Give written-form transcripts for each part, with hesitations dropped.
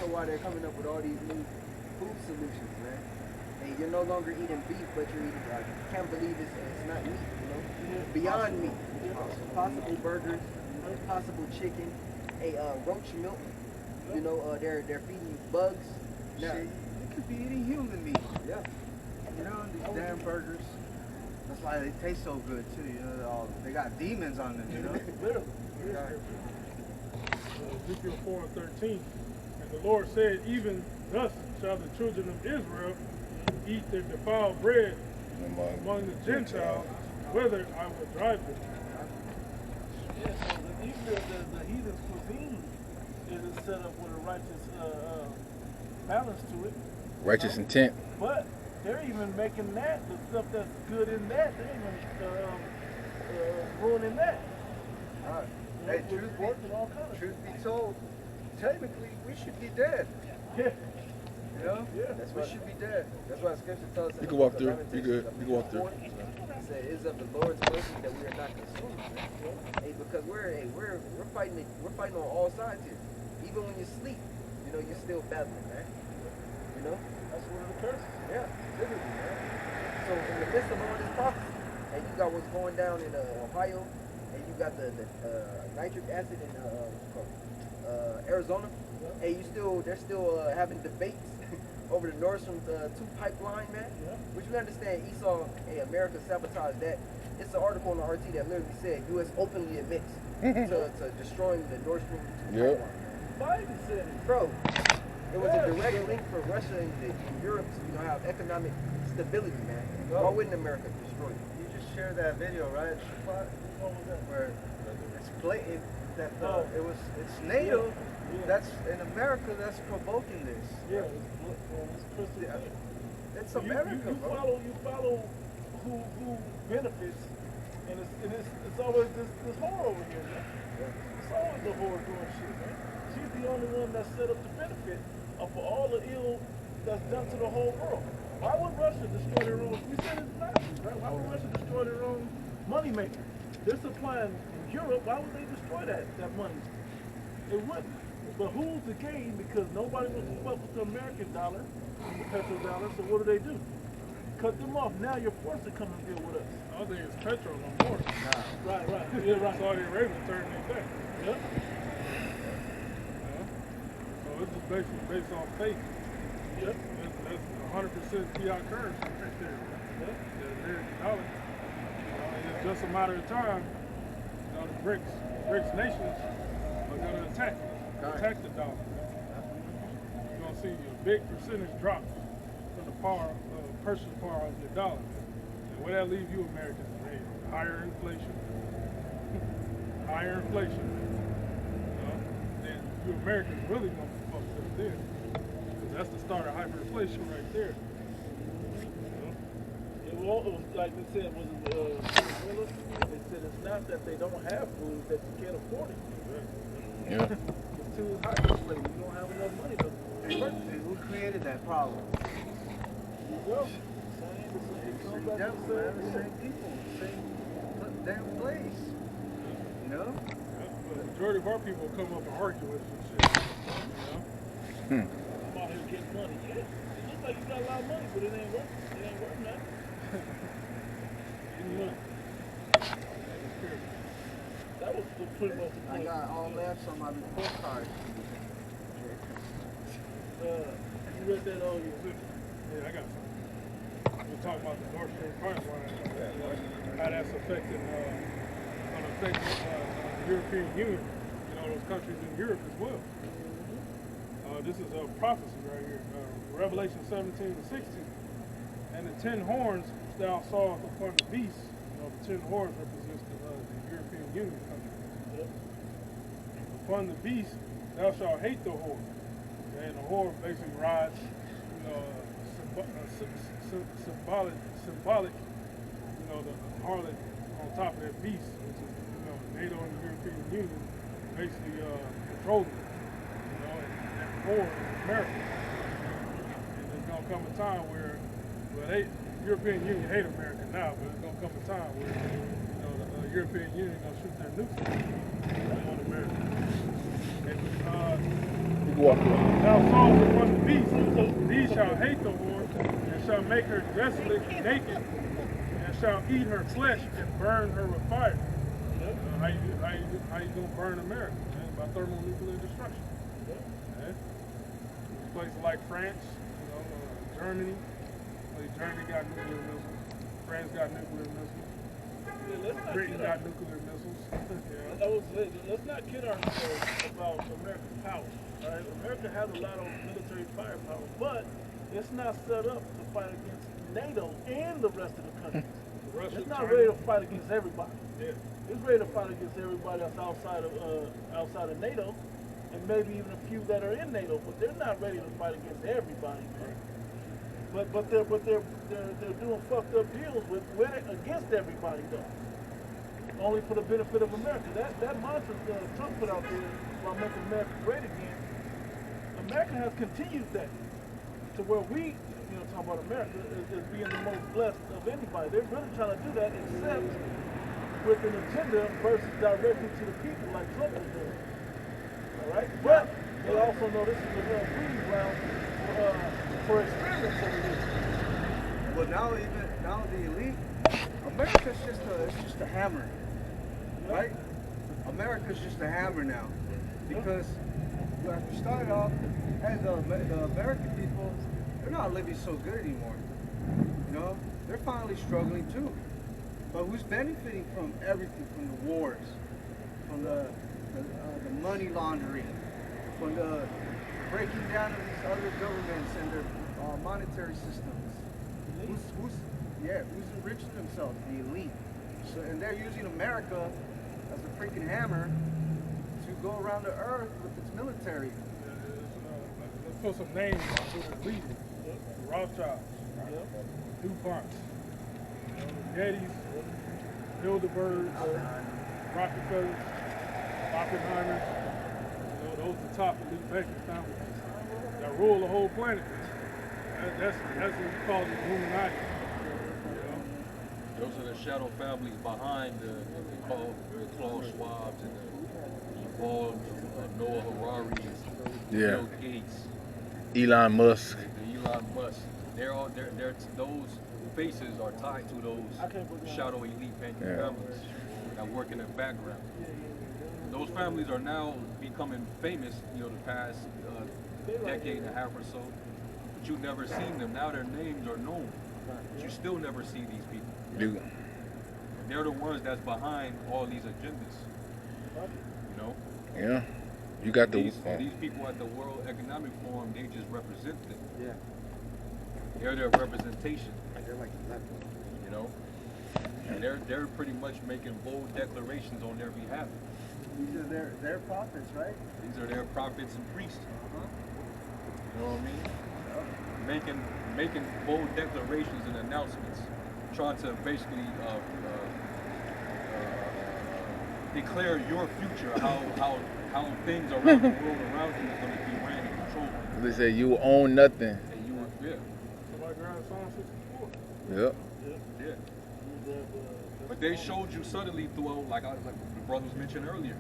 also why they're coming up with all these new food solutions, man. And you're no longer eating beef, but you're eating, you can't believe it's not meat, you know? Beyond meat. Possible burgers, possible chicken, roach milk. You know, they're feeding you bugs. Now, shit, you could be eating human meat. yeah. You know, these damn burgers. That's why they taste so good too. You know, they got demons on them. You know. Literally. Ezekiel 4:13, and the Lord said, even thus shall the children of Israel eat their defiled bread among the Gentiles, whither I will drive them. Yeah, so even the heathen's cuisine is set up with a righteous balance to it. Righteous intent. But they're even making that, the stuff that's good in that, they're even ruining that. Hey, truth be told, technically we should be dead. Yeah. You know? Yeah. We should be dead. That's why Scripture tells us. You can walk through. You good. You can walk through. It said, "It is of the Lord's mercy that we are not consumed." Hey, because we're fighting on all sides here. Even when you sleep, you know, you're still battling, man. You know? That's one of the curses. Yeah, literally, man. So in the midst of all this prophecy, and you got what's going down in Ohio, and you got the nitric acid in Arizona, and they're still having debates over the Nord Stream 2 pipeline, man. Yeah. Which we understand Esau, America sabotaged that. It's an article on the RT that literally said U.S. openly admits to destroying the Nord Stream 2 Yep. pipeline. Biden said it. Bro, it was a direct link for Russia and Europe to have economic stability, man. Why wouldn't America destroy it? You just shared that video, right? Where it's blatant that it's NATO that's in America that's provoking this. Yeah, it's crystal clear. It's America, you bro. follow who benefits, and it's always this whore over here, man. It's always the whore doing shit, man. She's the only one that's set up to benefit for all the ill that's done to the whole world. Why would Russia destroy their own? We said it's not, right? Why would Russia destroy their own moneymaker? They're supplying Europe. Why would they destroy that money? It wouldn't. But who's to gain? Because nobody wants to fuck with the American dollar, the petrodollar. So what do? Cut them off. Now you're forced to come and deal with us. I don't think it's petrol no more. Right. Yeah, right. Saudi Arabia turning it back. Yep. So it's just based on faith. Yep. That's 100% fiat currency right there. Yep. The American dollar. And it's just a matter of time. You know, the BRICS nations are going to attack the dollar. You're going to see a big percentage drop from the purchasing power of your dollar. And where that leave you Americans? Hey, higher inflation. Higher inflation. Then you Americans really going to fuck up there. Because that's the start of hyperinflation right there. It was like they said, Venezuela? They said it's not that they don't have food, that you can't afford it. Yeah. It's too hyperinflated. You don't have enough money to purchase it. Who created that problem? You go. It comes back to The same people, same damn place. You know? The majority of our people come up and argue with some shit. You know? I'm out here getting money. Yeah. It looks like you got a lot of money, but it ain't worth nothing. You know, That was pretty much the I point. got all laughs on my report card. You read that all year. yeah, I got some. We're talking about the Nord Stream pipeline, how that's affecting the European Union, you know, those countries in Europe as well. This is a prophecy right here, Revelation 17:16. And the 10 horns thou sawest upon the beast, you know, the 10 horns represents the European Union countries. Yep. Upon the beast thou shalt hate the whore. And the whore basically rides, you know, symbolic, you know, the harlot on top of that beast, which is, you know, NATO and the European Union basically controlling it, you know, and that whore is America. And there's gonna come a time where, well, the European Union hate America now, but it's gonna come a time where, you know, the European Union gonna shoot their nukes on America. You can walk through. Thou sawest upon the beast, these shall hate the whore, and shall make her desolate and naked, and shall eat her flesh and burn her with fire. How you gonna burn America? Man? By thermonuclear destruction. Okay? Places like France, Germany. Germany got nuclear missiles. France got nuclear missiles. Britain got nuclear missiles. Let's not kid ourselves about American power. Right? America has a lot of military firepower, but it's not set up to fight against NATO and the rest of the countries. It's not ready to fight against everybody. Yeah. It's ready to fight against everybody that's outside of NATO, and maybe even a few that are in NATO, but they're not ready to fight against everybody, man. But they're doing fucked up deals with it against everybody though. Only for the benefit of America. That mantra Trump put out there about making America great again. America has continued that to where we, talking about America, is being the most blessed of anybody. They're really trying to do that, except with an agenda versus directly to the people like Trump is doing. All right, but they also know this is a real breeding ground for experiments over here. Well, now the elite, America's just a hammer, right? America's just a hammer now, because we started off, and the American people, they're not living so good anymore. They're finally struggling too. But who's benefiting from everything? From the wars, from the money laundering, from the breaking down of these other governments and their monetary systems. Who's enriching themselves? The elite. So, and they're using America as a freaking hammer to go around the earth with its military. Let's put some names on who they're leading. The Rothschilds, DuPonts, the Gettys, Bilderbergs, Rockefellers, Oppenheimers. Those are the top elite banking families that rule the whole planet. That's what we call the Illuminati. Those are the shadow families behind the Klaus Schwabs and the Yuval Noah Hararis, Bill Gates, Elon Musk. Elon Musk. Those faces are tied to those shadow elite banking families that work in the background. Those families are now becoming famous, the past decade and a half or so. But you've never seen them. Now their names are known. But you still never see these people. Dude. And they're the ones that's behind all these agendas. Yeah. You got these people at the World Economic Forum, they just represent them. Yeah. They're their representation. They're like And they're pretty much making bold declarations on their behalf. These are their prophets, right? These are their prophets and priests. You know what I mean? Making bold declarations and announcements, trying to basically declare your future, how things around the world around you is going to be ran and controlled. They say you own nothing. And you were, Somebody grabbed Psalm 64. Yep. Yeah. But they showed you subtly throughout, like the brothers mentioned earlier.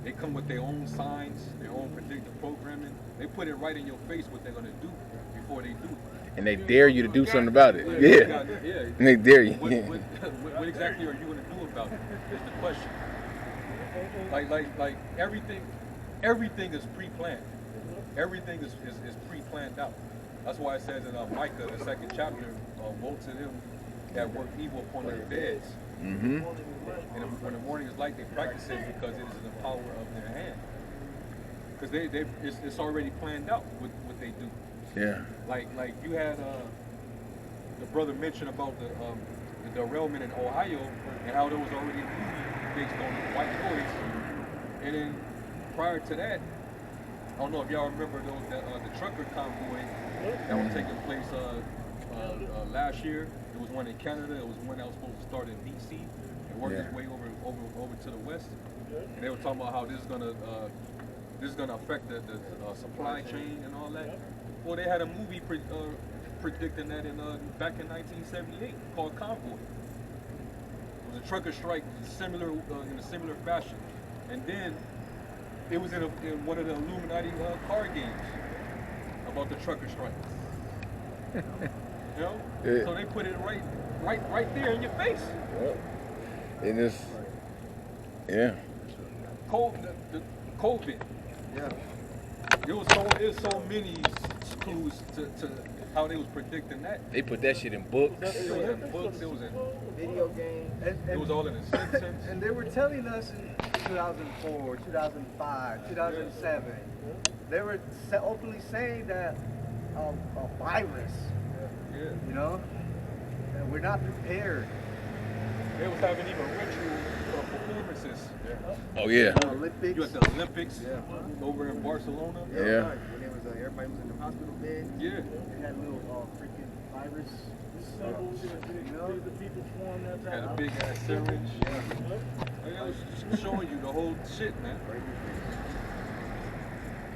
They come with their own signs, their own predictive programming. They put it right in your face what they're going to do before they do it. And they dare you to do something about it. Yeah. And they dare you. What exactly are you going to do about it? Is the question. Like everything is pre-planned. Everything is pre-planned out. That's why it says in Micah, the 2nd chapter, woe to them that work evil upon their beds. Mm-hmm. And when the morning is light, they practice it because it is in the power of their hand. Because it's already planned out what they do. Yeah. Like you had the brother mention about the derailment in Ohio and how there was already a movie based on white boys. And then prior to that, I don't know if y'all remember the trucker convoy that was taking place last year. There was one in Canada. It was one that was supposed to start in D.C. and work its way over to the west. And they were talking about how this is gonna affect the supply chain and all that. Well, they had a movie predicting that back in 1978 called Convoy. It was a trucker strike in a similar fashion. And then It was in one of the Illuminati card games about the trucker strikes. You know? Yeah. So they put it right there in your face. And it's, yeah. The COVID. Yeah. It was so many clues to how they was predicting that. They put that shit in books. It was in books. It was in. Video games. It was all in the Simpsons. And they were telling us in 2004, 2005, 2007, they were openly saying that a virus, Yeah. you know, and we're not prepared. They was having even ritual performances. Oh yeah. Olympics. You at the Olympics Yeah. over in Barcelona. Yeah. Right. When it was everybody was in the hospital bed. Yeah. They had little freaking virus. Symbols, the people form that Had a time. big ass syringe. It was just showing you the whole shit, man.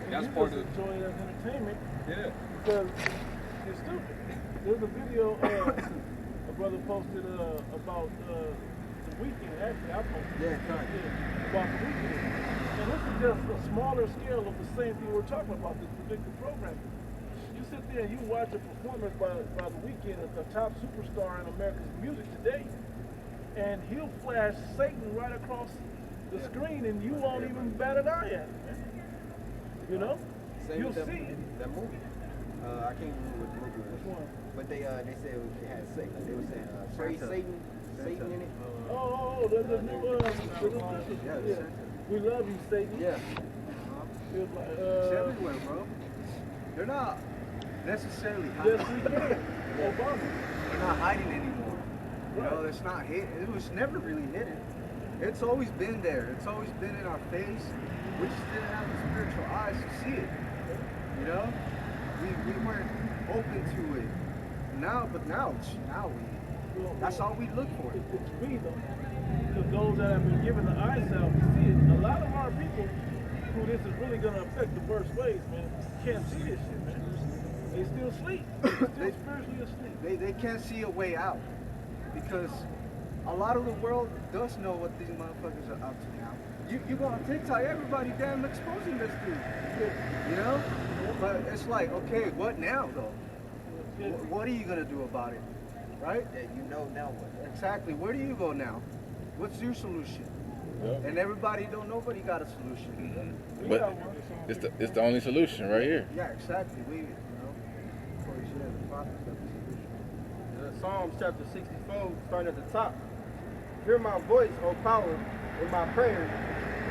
And that's You part just of enjoy it as entertainment yeah. because it's stupid. There's a video a brother posted about the weekend. Actually, I posted about the weekend. And this is just a smaller scale of the same thing we're talking about, this predictive programming. You sit there and you watch a performance by the weekend of the top superstar in America's music today, and he'll flash Satan right across the screen, and you won't even bat an eye at it, man. You know? Same You'll with see. that movie. I can't remember what the movie was. Which one? But they said it had Satan. They were saying praise Satan in it. Oh, there's a new Yeah. We love you, Satan. Yeah. It was like, It's everywhere, bro. They're not necessarily yes, hiding. we did. Obama. They're not hiding anymore. You know, it's not hidden. It was never really hidden. It's always been there. It's always been in our face. We just didn't have the spiritual eyes to see it. You know, we weren't open to it. Now that's all we look for. It's we, though. Because those that have been given the eyesight to see it, a lot of our people who this is really going to affect the worst ways, man, can't see this shit, man. They still sleep. They're still spiritually asleep. They can't see a way out because a lot of the world does know what these motherfuckers are up to now. You go on TikTok, everybody damn exposing this dude. You know? But it's like, okay, what now though? What are you gonna do about it? Right? Yeah, you know now what. Exactly. Where do you go now? What's your solution? And nobody got a solution. But it's the only solution right here. Yeah, exactly. According to the prophets, that's the solution. Psalms chapter 64, starting at the top. Hear my voice, O power, in my prayers.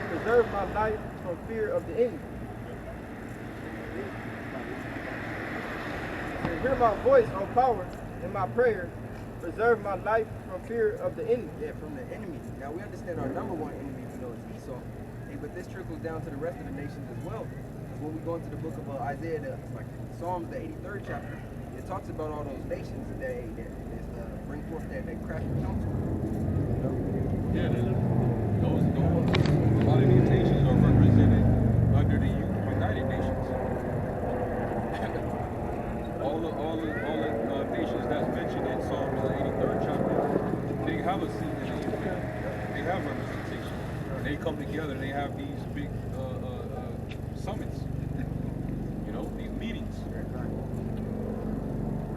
Preserve my life from fear of the enemy. Hear my voice, O power, in my prayers. Preserve my life from fear of the enemy. Yeah, from the enemy. Now we understand our number one enemy, is Esau. Hey, but this trickles down to the rest of the nations as well. Because when we go into the book of Isaiah, Psalms, the 83rd chapter, it talks about all those nations that bring forth that crafty counsel. Yeah, those a lot of these nations are represented under the United Nations. all the nations that's mentioned in Psalms the 83rd chapter, they have a seat in the UN. They have representation. They come together. They have these big summits. You know, these meetings.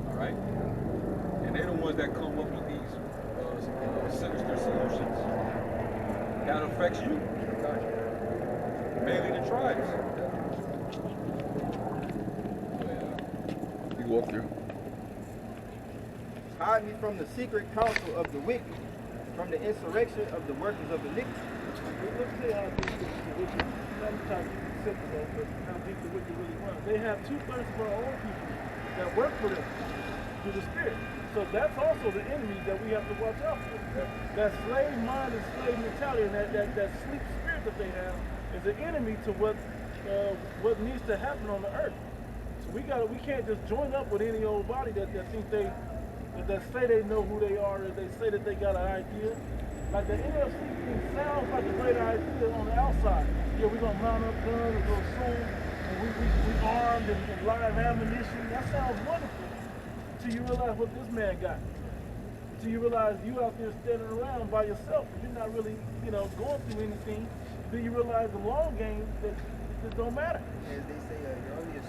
All right, and they're the ones that come up with these sinister solutions that affects you, mainly the tribes. You walk through. Hide me from the secret counsel of the wicked, from the insurrection of the workers of iniquity. Let's see how deep the wicked, let me try to keep it simple though, but how deep the wicked really runs. They have 2/3 of our own people that work for them through the spirit. So that's also the enemy that we have to watch out for. That slave mind and slave mentality and that sleep spirit that they have is an enemy to what needs to happen on the earth. So we can't just join up with any old body that think that say they know who they are, or they say that they got an idea. Like the NFC thing sounds like a great idea on the outside. Yeah, we're gonna mount up guns and go soon, and we armed and live ammunition. That sounds wonderful. Till you realize what this man got. Till you realize you out there standing around by yourself. You're not really, going through anything. then you realize the long game that it just don't matter. As they say, you're only as